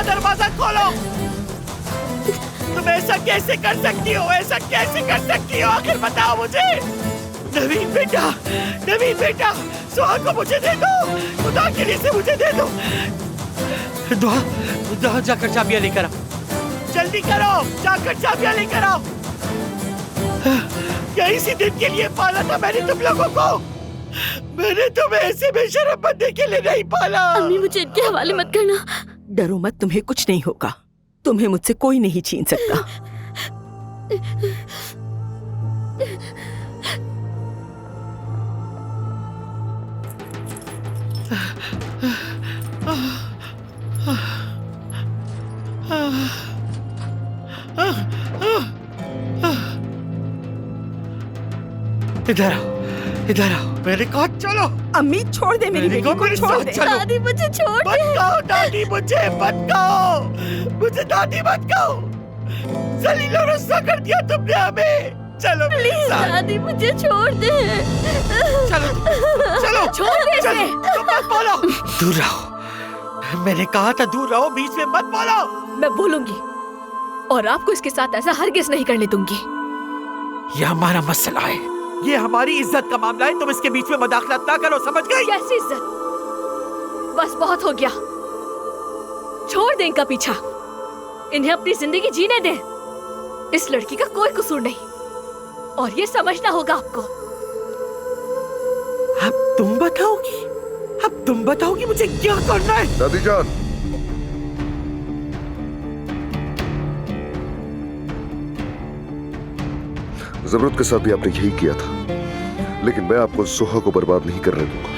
दरवाजा खोलो। तुम ऐसा कैसे कर सकती हो? ऐसा कैसे कर सकती हो? आखिर बताओ मुझे। नवीन बेटा, सुहा को मुझे दे दो। खुदा के लिए से मुझे दे दो। दुआ जाकर चाबियां लेकर आओ। जल्दी करो, जाकर चाबियां लेकर आओ। क्या इसी दिन के लिए पाला था मैंने तुम लोगों को? मैंने तुम्हें ऐसे बेशरम बंदे के लिए नहीं पाला। अम्मी मुझे इनके हवाले मत करना। डरो मत, तुम्हें कुछ नहीं होगा। तुम्हें मुझसे कोई नहीं छीन सकता। इधर आओ। मैंने कहा चलो। अम्मी छोड़ दे मेरी बेटी को, छोड़ दे। दादी मुझे छोड़ दे। मत कहो दादी, मुझे मत कहो। मुझे दादी मत कहो। जलील और रुस्वा कर दिया तुमने हमें। चलो प्लीज दादी मुझे छोड़ दे। चलो छोड़ दे इसे। तुम मत बोलो। दूर रहो। मैंने कहा था दूर रहो, बीच में मत बोलो। मैं बोलूंगी और आपको इसके साथ ऐसा हरगिज नहीं करने दूंगी। यह हमारा मसला है, ये हमारी इज्जत का मामला है। तुम इसके बीच में मदाखलत ना करो, समझ गई? कैसी इज्जत? बस बहुत हो गया। छोड़ दे इनका पीछा। इन्हें अपनी जिंदगी जीने दे। इस लड़की का कोई कसूर नहीं और ये समझना होगा आपको। अब तुम बताओगी मुझे क्या करना है? दादी जान, जरूरत के साथ भी आपने यही किया था, लेकिन मैं आपको सुहा को बर्बाद नहीं करने दूंगा।